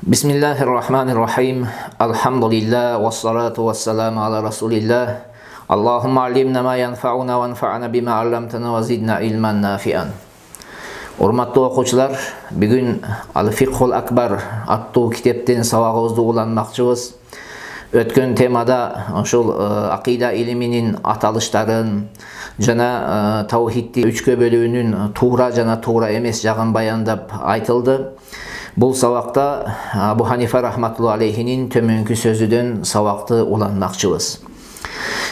Bismillahirrahmanirrahim. Elhamdülillah ve salatu ve selamu ala Resulillah. Allahumma allimna ma yanfa'una ve anfa'na bima allamtana ve zidna ilman nafi'an. Hurmatly okuwçular, bugün Al-Fiqhul Akbar attуу kitepten sabagыбызды ulanmakçыбыз. Ötken temada ошол акыйда илиминин аталыштарын жана таухидди үчкө бөлүүнүн туура жана туура эмес жагын баяндап айтылды. Бұл сабақта Абу Ханифа рахматуллахи алейхинин төмөнкү сөзүдөн сабакты уланмакчыбыз.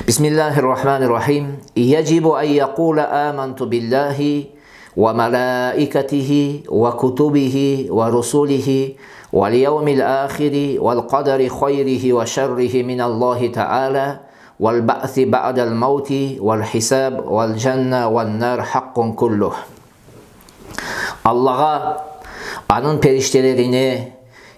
Бисмиллахир-рахманир-рахим. Яжибу ан якула аманту биллахи ва малаикатихи ва кутубихи ва русулихи вал яумил ахири вал кадари хайрихи ва шаррихи миналлахи та'ала вал баъси ба'дал маути вал хисаб вал жанна вал нар хаккун куллух. Аллага, анын периштелерине,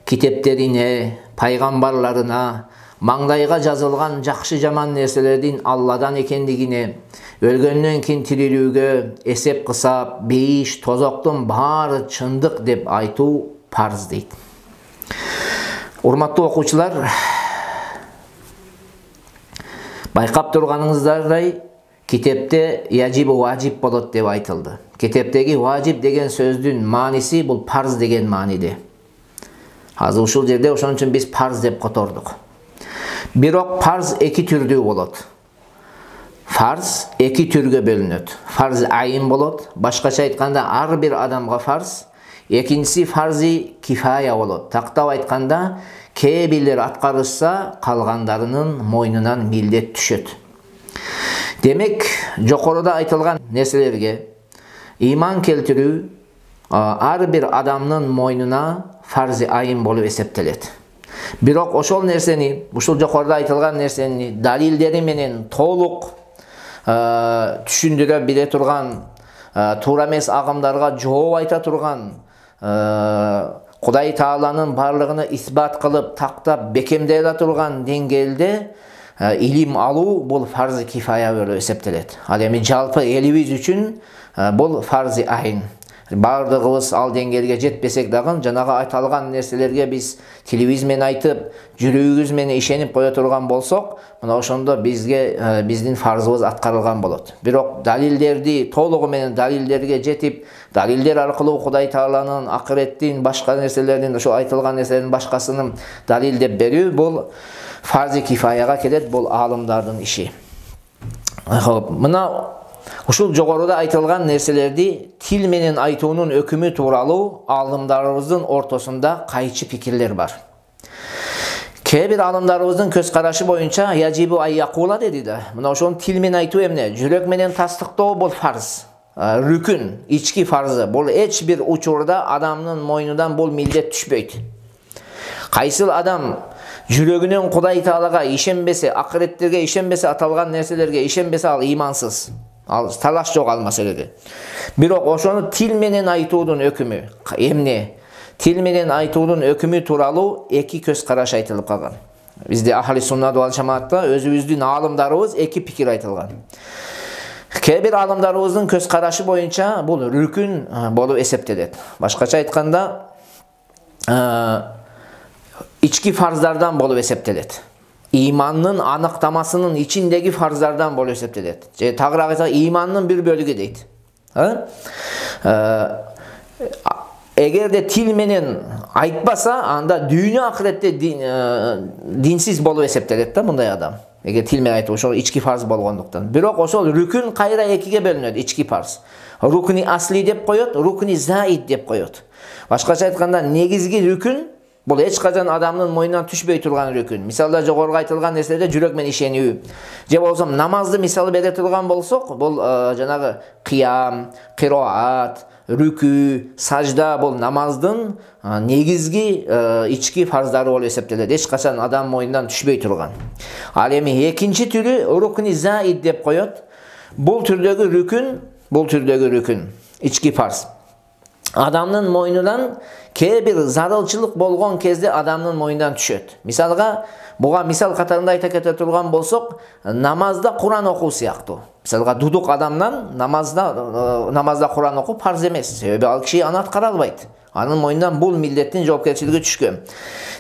китептерине, пайгамбарларына, маңдайга жазылган жакшы жаман нерселердин Алладан экендигине, өлгөндөн кийин тирилүүгө, эсеп кысап, бейиш, тозоктун баары чындык деп айтуу парз дейт. Урматтуу окуучулар, байкап турганыңыздардай, Kitepte yacibu vacip bolot деп айтылды. Kiteptegi vacip деген сөздүн мааниси бул парз деген маанide. Азыр ушул жерде ошон үчүн биз парз деп котордук. Бирок парз эки түрдүү болот. Фарз эки түргө бөлүнөт. Фарз айын болот. Башкача айтканда ар бир адамга фарз. Экинчиси фарзи кифая болот. Тактап айтканда кээ бирлер аткарышса калгандарынын мойнунан милдет түшөт. Демек, жокоруда айтылган нерселерге иман келтирүү ар бир адамдын мойнуна фарзи айын болуп эсептелет. Бирок ошол нерсени, ушул жокоруда айтылган нерсени далилдери менен толук түшүндүрө биле турган, туура эмес агымдарга жооп айта турган, Кудай Тааланын барлыгыны исбат кылып, тактап, бекемдей турган деңгээлде илим алуу бул фарзи кифая болуп эсептелет. Ал эми жалпы элибиз үчүн бул фарзи айын. Бардыгыбыз ал деңгээлге жетпесек дагы, жанагы айтылган нерселерге биз тилибиз менен айтып, жүрөгүбүз менен ишенип кое турган болсок, мына ошондо биздин фарзыбыз аткарылган болот. Бирок далилдерди толугу менен далилдерге жетип, далилдер аркылуу Кудай Тааланын акыреттин башка нерселердин, ошо айтылган нерселердин башкасынын далилдеп берүү бул фарзи кифаяга келет, бул аалымдардын иши. Мына ушул жогоруда айтылган нерселерди тил менен айтуунун өкүмү тууралуу аалымдарыбыздын ортосунда кайчы пикирлер бар. Кээ бир аалымдарыбыздын көз карашы боюнча яжибу ан якула деди да. Мына ошону тил менен айтуу эмне? Жүрөк менен тастыктоо бул фарз. Рүкүн, ички фарзы. Бул эч бир учурда адамдын мойнунан бул милдет түшпөйт. Кайсыл адам жүрөгүнөн Кудай Таалага ишенбесе, акыреттерге ишенбесе, аталган нерселерге ишенбесе, ал имансыз. Ал талаш жок ал маселеде. Бирок ошону тил менен айтуунун өкүмү эмне? Тил менен айтуунун өкүмү тууралуу эки көз караш айтылып калган. Бизде Ахли Суннат вал Жамаатта өзүбүздүн аалымдарыбыз эки пикир айтылган. Кээ бир аалымдарыбыздын көз карашы боюнча бул рүкүн болуп эсептелет. Башкача айтканда ички фарздардан болуп эсептелет. Имандын аныктамасынын ичиндеги фарздардан болуп эсептелет. Же тагыраак айтсак, имандын бир бөлүгү дейт. Эгерде тил менен айтпаса, анда дүйнө акыретте динсиз болуп эсептелет да мындай адам. Эгер тил менен айтып, ошол ички фарз болгондуктан. Бирок ошол рүкүн кайра экиге бөлүнөт, ички фарз. Рукни асли деп коет, рукни заид деп коет. Башкача айтканда, негизги рүкүн бул эч качан адамдын мойнунан түшпөй турган рүкүн. Мисалда жогору айтылган нерселерде жүрөк менен ишенүү. Же болсо намазды мисал бере турган болсок, бул жанагы кыям, кыраат, рүкү, сажда бул намаздын негизги ички фарздары болуп эсептелет. Эч качан адам мойнунан түшпөй турган. Ал эми экинчи түрү рукни заид деп коет. Бул түрдөгү рүкүн, ички фарз. Адамдын мойнунан кээ бир зарылчылык болгон кезде адамдын мойнунан түшөт. Мисалга, буга мисал катарында айта кете турган болсок, намазда Куран окуу сыяктуу. Мисалга, дудук адамдан намазда Куран окуу парз эмес. Себеби ал киши аны аткара албайт. Anın moyundan bul milletin жоопкерчилиги түшкөн.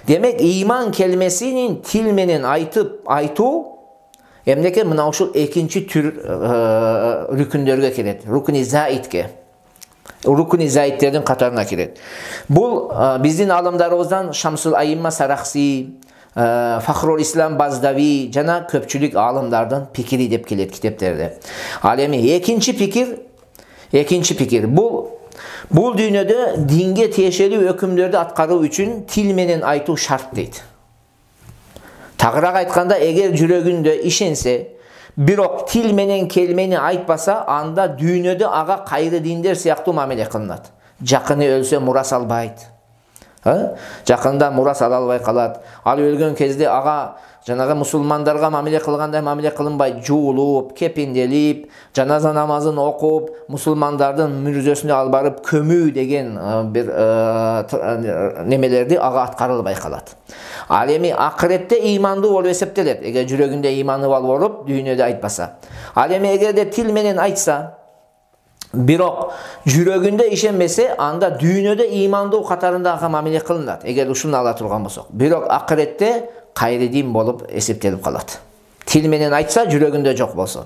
Демек, iman kelimesinin tilmenen aytуу эмнеке мына ушул экинчи түр рүкүндөргө кирет. Рукни заитке. Rukuni zayitlerden katarına kiret. Bu bizden alımlarımızdan Şamsul Ayyimma Saraxsi, Fakhrul İslam Bazdavi, jana köpçülük alımlardan pikiri dep kelet kitaplarda. Alemi ikinci pikir. Bu dünyada dinge teşeli hükümlerde atkarı üçün tilmenen aytуу şart deydi. Tağırak aytkanda eğer jürөгүндө işense, Birok tilmenen kelimeni aytpasa, anda dünyada ağa kayrı dinler siyaqtуу mamele kılınat. Jakını ölse muras albayt. Jakında muras alabay kalat. Al ölgön kezde ağa жанагы musulmandarga mamele kılganda mamele kılınbay. Juulup, kepindelip, janaza namazын okup, musulmandardın mürüzösünü albarıp kömü degen bir nemelerdi ağa atkarılbay kalat. Alemi akirette imandı bolup eseptelet. Eger jürөгүндө imanı bolup dünyada aytpasa. Alemi egerde tilmenen aytsa, birok jürөгүндө işenmese, anda dünyada imandı katarında ağa mamele kılınat. Eger uşunu ala turgan bolsok. Birok akirette kayri din bolup eseptelip kalat. Tilmenen aytsa, jürөгүндө жок bolso.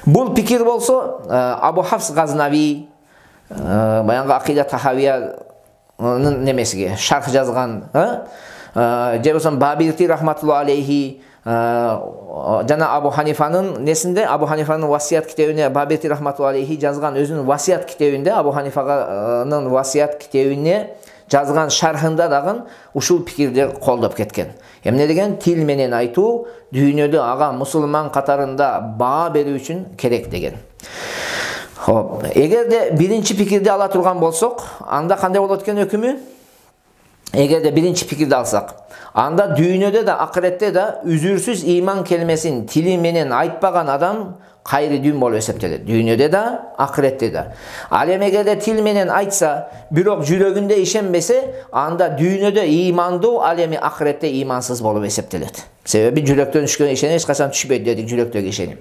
Bul pikir bolso, Abu Hafs Gaznavi, bayanғы Akida Tahaviyanın nemesiga şarh жазган, Cebeson Babirti rahmatullah aleyhi, jana Abu Hanifa'nın nesinde, Abu Hanifa'nın vasiyat kitabine Babirti rahmatullah aleyhi жазган özünün vasiyat kitabinde, Abu Hanifa'nın vasiyat kitabine жазган şarhında dağın uşul pikirler koldap ketken. Emne degen tilmenen aytуу dünyada ağa musulman katarında bağa berүү üçün kerek degen. Hop, eğer de birinci pikirde ala turgan bolsok, anda kандай bolot eken ökümü? Eğer de birinci pikirde alsak, anda dünyada da akirette de üzürsüz iman kelimesini tilmenen aytpagan adam kayri dün bolup eseptelet. Dünyada da akirette de. Alem eğer de tilmenen aytsa, birok jürөгүндө işenmese, anda dünyada imandуу, alemi akirette imansız bolup eseptelet. Sebebi jüröktөн düşkөн işene hiç kaçan düşbeydi dedik jüröktөгү işeni.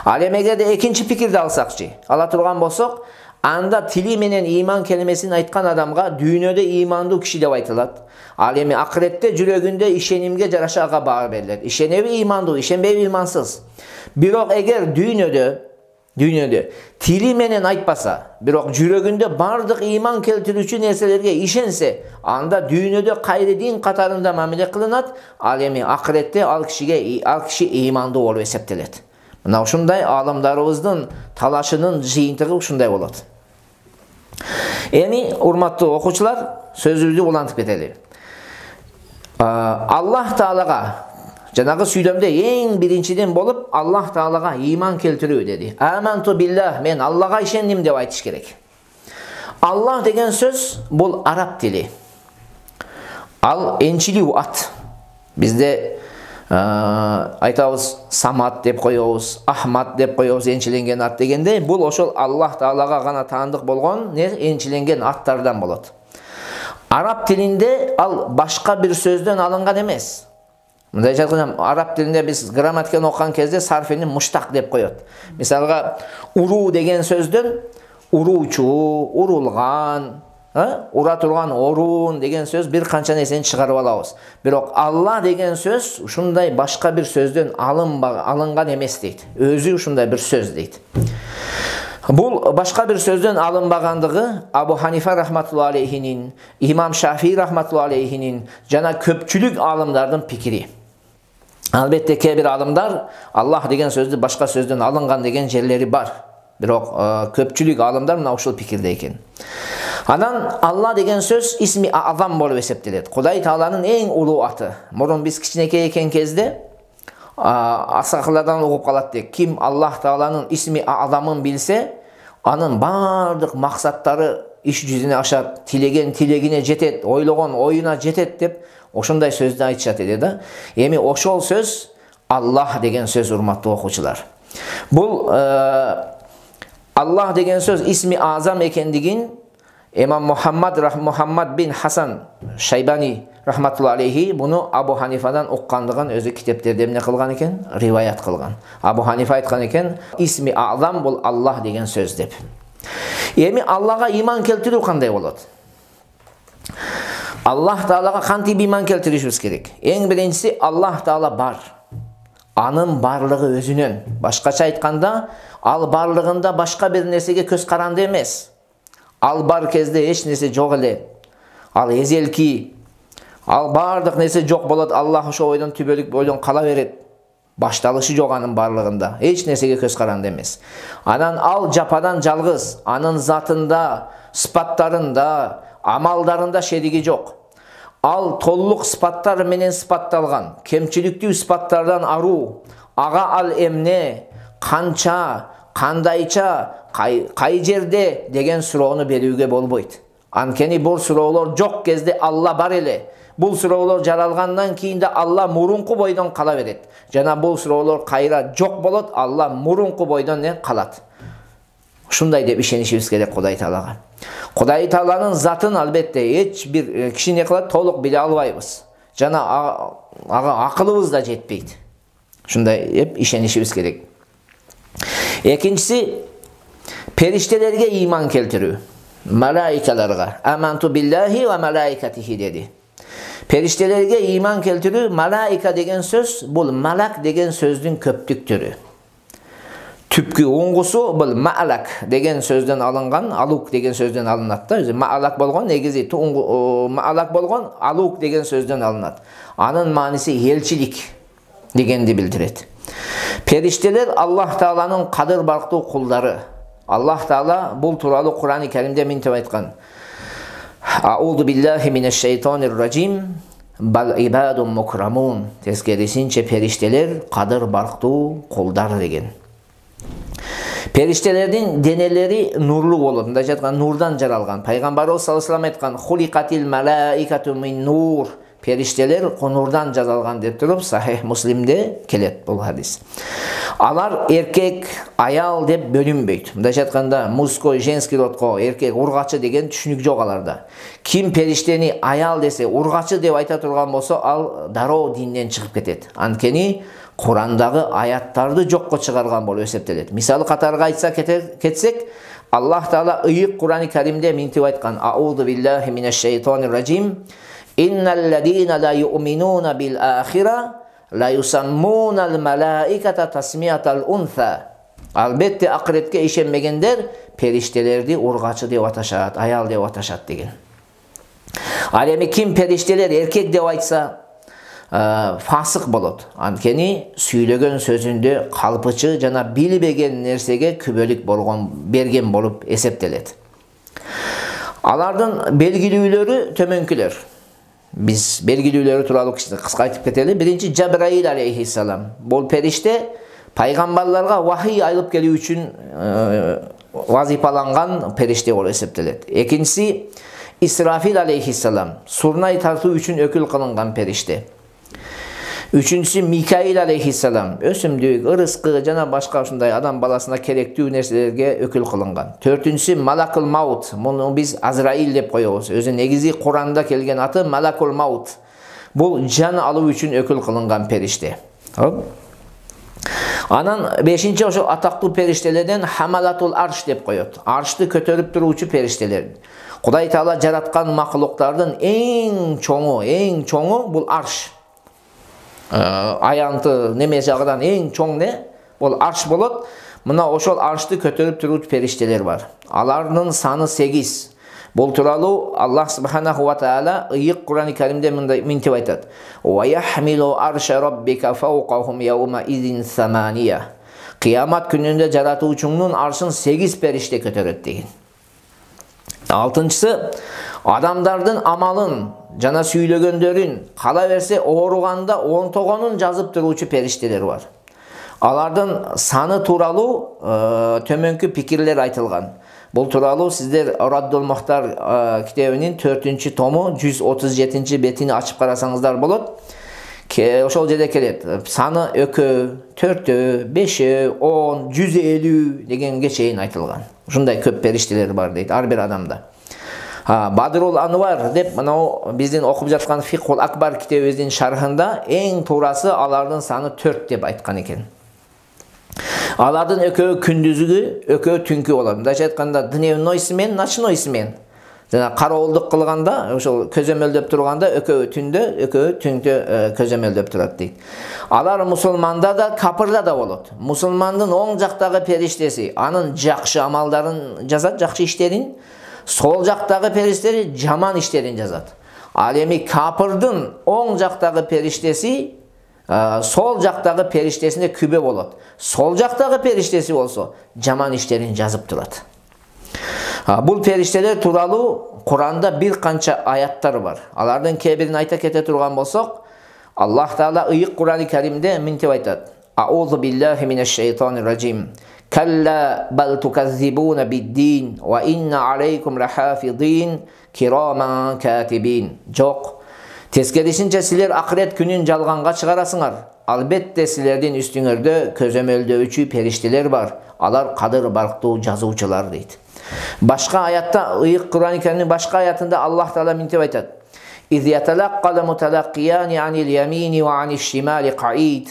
Alem eğer de ikinci pikirde alsakçı, ala turgan bolsok, anda tili menen iman kelimesini aytkan adamga dünyada imandуу kişi dep aytılат. Alemi akirette jürөгүндө işenimge jaraşa aga baha berilet. İşenebi imandуу, işenbebi imansız. Birok eğer dünyada tili menen aytpasa, birok jürөгүндө bardıq iman keltirүүчү nerselerge işense, anda dünyada kayri din katarında mamile kılınat. Alemi akirette al kişi imandуу bolup eseptelet. Mına ушундай alımlarımыздın talaşının жыйынтыгы ушундай болот. Эми урматтуу окуучулар, сөзүбүздү улантып кетели. Allah Taala'ga, janagы süydömde en birinciden bolup Allah Taala'ga iman keltirүү dedi. Amantu billah, men Allah'a işendim dep aytış gerek. Allah degen söz bul Arap dili. Al ençili at. Bizde aytабыз Самат деп коебуз, Ахмат деп коебуз энчиленген ат дегенде, бул ошол Allah Taala'га гана таандык болгон энчиленген аттардан болот. Arap dilinde al başka bir sözden alıngan emez. Мындай жазган, Arap dilinde biz gramatiken okuyan кезде sarfini muştak dep koyot. Misalga uru degen sözden uruçu, urulgan, ura turgan orun degen söz bir kança neseni çıkarıp alabız. Birok Allah degen söz uşunday başka bir sözden alıngan emes deydi. Özü uşunday bir söz deydi. Bu başka bir sözden alınmagandığı Abu Hanifa rahmatullah aleyhinin, İmam Şafii rahmatullah aleyhinin, jana köpçülük alımlardan pikiri. Albatta kebir alımlar Allah degen sözdü başka sözden alıngan degen jerleri var. Birok köpçülük alımlar mına uşul pikirde eken. Anan Allah degen söz ismi azam bolup eseptelet. Kuday Taala'nın en ulu atı. Murun biz kiçineke eken kezde asaklardan okup kalat deyik. Kim Allah Taala'nın ismi azamın bilse, anın bardıq maksatları iş yüzüne aşat, tilegine jetet, oylogon oyuna jetet dep oşunday sözde aytışat edi. Emi oşol söz Allah degen söz urmattуу okuuçular. Bul Allah degen söz ismi azam ekendigin İmam Muhammad bin Hasan Shaybani rahmatullah aleyhi bunu Abu Hanifa'dan uqqandığın özü kitaplarda emne kılgan eken, rivayat kılgan. Abu Hanifa aytkan eken, ismi azam bul Allah degen söz dep. Emi Allah'a iman keltirүү kanday bolot? Allah Taala'ga kантип iman keltirишimiz керек? Ең біріншісі Allah Taala бар. Анын барлығы өзүнөн. Башкача айтканда, ал барлығында башка бир нерсеге көз каранды эмес. Ал бар кезде эч нерсе жок эле. Ал эзелки. Ал бардык нерсе жок болот. Аллах ошо ойдон түбөлүк бойдон кала берет. Башталышы жок анын барлығында. Эч нерсеге көз каранды эмес. Анан ал жападан жалгыз. Анын затында, сыпаттарында, амалдарында шериги жок. Ал толлук сыпаттар менен сыпатталган. Кемчиликтүү сыпаттардан аруу. Ага ал эмне, канча, кандайча, кай жерде деген суроону берүүгө болбойт. Анткени бул суроолор жок кезде Алла бар эле. Бул суроолор жаралгандан кийин да Алла мурунку бойдон кала берет. Жана бул суроолор кайра жок болот, Алла мурунку бойдон калат. Ушундай деп ишенишибиз керек Кудай Таалага. Кудай Тааланын затын албетте эч бир киши не кылат, толук биле албайбыз. Жана ага акылыбыз да жетпейт. Ушундай деп ишенишибиз керек. Экинчиси периштелерге иман келтирүү. Malaikalarga amantu billahi ve malaikatihi dedi. Periştelerge iman keltirүү, malaika деген söz, bul malak деген sözdün köptük türü. Tüpkü uңгусу bul ma'alak деген sözdен alıngan, aluk деген sözdен alınat da. Ma'alak bolgon negizi ma'alak bolgon, aluk деген sözdен alınat. Anın manisi elçilik degendi bildiret. Perişteler Allah Taala'nın kadir barktуу kulları. Allah Taala bul turalı Kur'an-ı Kerim'de mintep aytkan. A'udhu billahi mineşşeytanirracim. Bal ibadun mukramun. Teskerisinçe perişteler kadir barktуу kulдар деген. Periştelerin deneleri nurlu bolot. Мында жаткан nurdan жаралган. Пайгамбарыбыз саллаллаху алейхи ва саллям айткан: "Хуликатил малаикату мин нур." Perişteler nurdan жазалган деп туруп Sahih Muslim'de келет бул hadis. Алар эркек, аял деп бөлүнбөйт. Мында жатканда мужской, женский родко эркек, ургачы деген түшүнүк жок аларда. Ким периштени аял десе, ургачы деп айта турган болсо, ал дароо динден чыгып кетет. Анткени Курандагы аяттарды жокко чыгарган болуп эсептелет. Мисалы катарга айтса кетсек, Аллах Таала ыйык Кур'ан-ы Керимде мынтип айткан: "Аузу биллахи минеш-шейтонир-ражим. İnnellezîne la yu'minûne bil âhira la yusammûnel melâikete tasmiyatal untha." Albatta ahiretke işenmegenler periştelerdi urgaçı dep ataşat, ayal dep ataşat деген. Ал эми ким периштелер эркек деп айтса, фасык болот. Анткени сүйлөгөн сөзүндө калпычы жана билбеген нерсеге күбөлүк берген болуп эсептелет. Алардын белгилүүлөрү төмөнкүлөр. Biz belgilүүлөрү тууралуу кыска айтып кетели. Биринчи Жабраил алейхиссалам. Бул периште пайгамбарларга вахий айылып келүү үчүн вазифаланган периште болуп эсептелет. Экинчиси Исрафил алейхиссалам. Сурнай тартуу үчүн өкүл кылынган периште. Үчүнчүсү Микаил алейхиссалам. Өсүмдүк, ырыскы жана башка ушундай адам баласына керектүү нерселерге өкүл кылынган. Төртүнчүсү Малакул Маут. Муну биз Азраил деп коебуз. Өзү негизи Куранда келген аты Малакул Маут. Бул жан алуу үчүн өкүл кылынган периште. Анан бешинчи ошо атактуу периштелерден Хамалатул Арш деп коет. Аршты көтөрүп туруучу периштелер. Кудай Таала жараткан макулуктардын эң чоңу бул Арш. Аянты неме жагынан эң чоң не? Бул Арш болот. Мына ошол Аршты көтөрүп туруучу периштелер бар. Алардын саны 8. Бул тууралуу Аллах субханаху ва таала ыйык Кур'ан-ы Керимде мынтип айтат: "Ва яхмилу арша раббика фауқахум яума изин самания." Кыямат күнүндө жаратуучуңдун аршын 8 периште көтөрөт деген. Алтынчысы адамдардын амалын жана сүйлөгөндөрүн кала берсе ооруганда 19-ун жазып туруучу периштелер бар. Алардын саны тууралуу төмөнкү пикирлер айтылган. Бул тууралуу сиздер Раддул Мухтар китебинин 4-тому 137 бетини ачып карасаңыздар болот. Ошол жерде келет. Саны өкө, 4, 5, 10, 150 дегенге чейин айтылган. Ушундай көп периштелер бар дейт ар бир адамда. Бадрул Анвар деп мына биздин окуп жаткан Фикхул Акбар китебибиздин шархында эң туурасы алардын саны 4 деп айткан экен. Алардын экөө күндүзгү, экөө түнкү болот. Мындайча айтканда дневной смен, ночной смен. жана кароолдук кылганда, ошол көзөмөлдөп турганда экөө түндө көзөмөлдөп турат дейт. Алар мусулманда да, капырда да болот. Мусулмандын оң жактагы периштеси анын жакшы амалдарын жазат, жакшы иштерин, сол жактагы периштери жаман иштерин жазат. Ал эми капырдын оң жактагы периштеси сол жактагы периштесине күбө болот. Сол жактагы периштеси болсо жаман иштерин жазып турат. Бул периштелер тууралуу Куранда бир канча аяттар бар. Алардын кээ бирин айта кете турган болсок, Аллах Таала ыйык Кур'ан-ы Каримде мынтип айтат: Аузу биллахи минеш-шейтонир раджим. Калла бал туказзибуна бид-дин ва инна алейкум лахафизин кираман катибин. Жок. Тескерисинче силер акырет күнүн жалганга чыгарасыңар. Албетте силердин үстүңөрдө көзөмөлдөөчү периштелер бар. Алар кадыр барктуу жазуучулар дейт. Башка аятта, ыйык Кур'ан-ы Каримдин башка аятында Аллах Таала мынтип айтат: Из яталаккал муталаккияни анил ямини ва аниш шимали каид.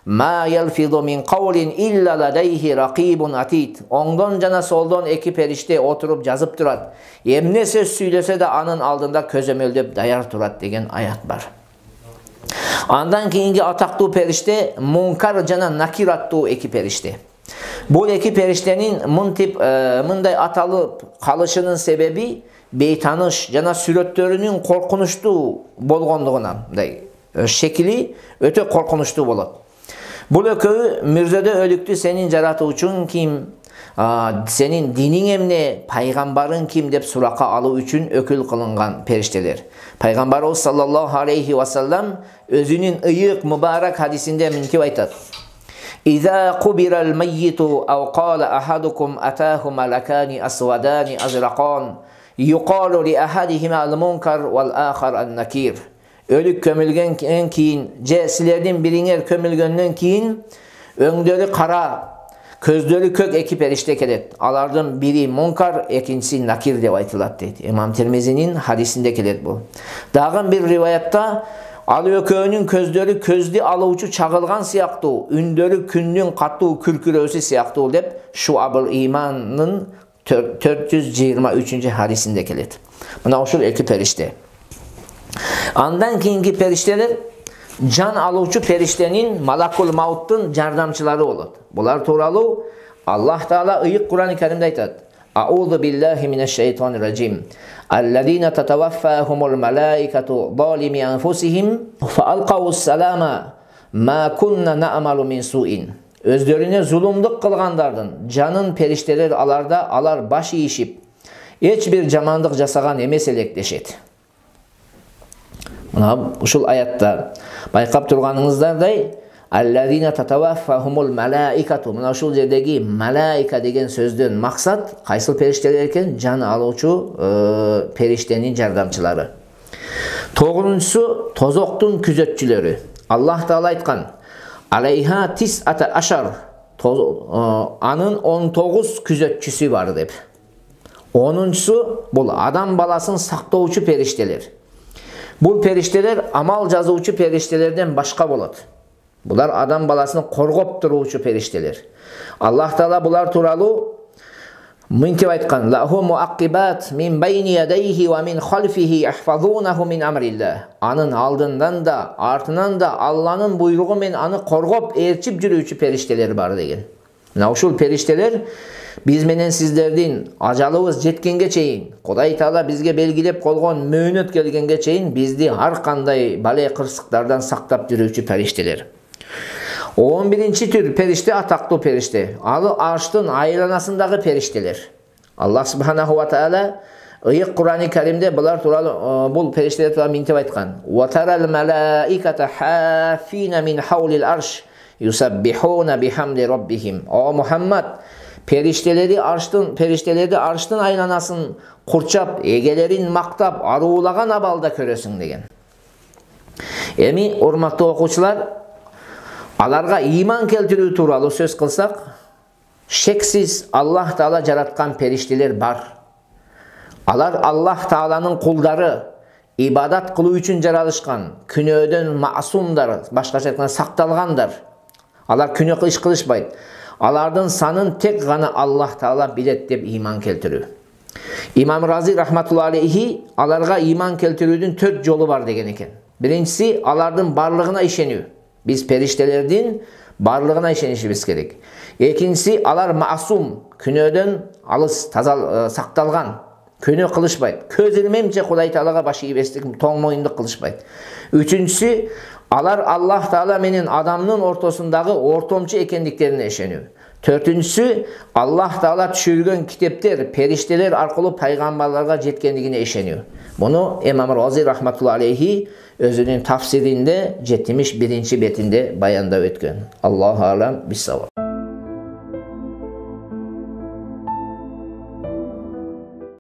Ма ялфизу мин каулин илля ладайхи ракибун атид. Оңдон жана солдон эки периште отуруп жазып турат. Эмне сөз сүйлөсө да анын алдында көзөмөлдөп даяр турат деген аят бар. Андан кийинки атактуу периште Мункар жана Накир аттуу эки периште. Бул эки периштенин мындай аталып калышынын себеби бейтаныш жана сүрөттөрүнүн коркунучтуу болгондугунан. Шекили өтө коркунучтуу болот. Бул экөө мирзөдө өлүктү сенин жаратуучуң ким, сенин диниң эмне, пайгамбарың ким деп суракка алуу үчүн өкүл кылынган периштелер. Пайгамбарыбыз саллаллаху алейхи ва саллам өзүнүн ыйык мубарак хадисинде мынтип айтат: Иза кубирал маййту ау кала ахадукум атаху малакани асвадани азракан юкалу ли ахадихима ал-мункар вал ахар ан-накир. Өлүк көмүлгөндөн кийин же силердин бириңер көмүлгөндөн кийин өңдөрү кара, көздөрү көк эки периште келет. Алардын бири Мункар, экинчиси Накир деп айтылат дейт. Имам Тирмизинин хадисинде келет бул. Дагы бир риваятта ал экөөнүн көздөрү көздү алуучу чагылган сыяктуу, үндөрү күндүн катуу күркүрөөсү сыяктуу деп Шуабыл Иманнын 423 хадисинде келет. Мына ушул эки периште. Андан кийинки периштелер жан алуучу периштенин Малакул Мауттун жардамчылары болот. Булар тууралуу Аллах Таала ыйык Кур'ан-ы Каримде айтат: Аузу биллахи минеш-шейтонир раджим. Аллазина татаваффахумул малаикату залими анфусихим фаалкаус-салама ма кунна на'малу мин суин. Өздөрүнө зулумдук кылгандардын жанын периштелер аларда, алар баш ийишип, эч бир жамандык жасаган эмес элек дешет. Мына ушул аятта байкап турганыңыздардай, Аллазина татаваффахумул малаикату. Мына ушул жердеги малаика деген сөздөн максат кайсыл периштелер экен? Жан алуучу периштенин жардамчылары. Тогузунчусу тозоктун күзөтчүлөрү. Аллах Таала айткан: Алейха тис'ата ашар. Анын 19 күзөтчүсү бар деп. 10-чусу бул адам баласын сактоочу периштелер. Бул периштелер амал жазуучу периштелерден башка болот. Булар адам баласын коргоп туруучу периштелер. Аллах Таала булар тууралуу мынтип айткан: Лаху муаккибат мин байни ядайхи ва мин халфихи яхфазунаху мин амриллах. Анын алдынан да, артынан да Алланын буйругу менен аны коргоп, ээрчип жүрүүчү периштелер бар деген. Мына ушул периштелер биз менен сиздердин ажалыбыз жеткенге чейин, Кудай Таала бизге белгилеп койгон мөөнөт келгенге чейин бизди ар кандай бале кырсыктардан сактап жүрүүчү периштелер. 11-ci tür perişte атактуу периште. Ал арштын айланасындагы периштелер. Аллах Субханаху ва Таала ыйык Кур'ан-ы Каримде булар тууралуу бул периштелер тууралуу мынтип айткан: "Ва тарал малаиката хафина мин хаулил арш юсаббихуна бихамди раббихим." О Мухаммад, периштелерди арштын айланасын курчап, эгелерин мактап, аруулаган абалда көрөсүң деген. Эми урматтуу окуучулар, аларга иман келтирүү тууралуу сөз кылсак, шексиз Аллах Таала жараткан периштелер бар. Алар Аллах Тааланын кулдары, ибадат кылуу үчүн жаралышкан, күнөөдөн маасумдар, башкача айтканда сакталгандар. Алар күнөө иш кылышпайт. Алардын санын тек гана Аллах Таала билет деп иман келтирүү. İmam Razi rahmetullahi aleyhi alarga iman keltirүүдүн 4 jolu var degen eken. Birincisi, alardın barlığına işeniyor. Biz periştelerden barlığına işenişimiz gerek. İkincisi, alar masum, künödön alыс, saqtalgan, kөнө kılışbaydı. Köz ilmemce Kuday Teala'ga başı ibeslik, toң moyunduk kılışbaydı. Üçüncüsü, alar Allah Teala menin adamның ortasındağı ortomçu ekendiklerine işeniyor. Dördüncüsü, Allah Teala düşürgön kitaplar, perişteler arkalı peygamberlerine jetkendigine işeniyor. Bunu İmam Razi rahmetullahi aleyhi özünün tafsirinde jetmiş birinci betinde bayanda ötken. Allahu alem bis-savab.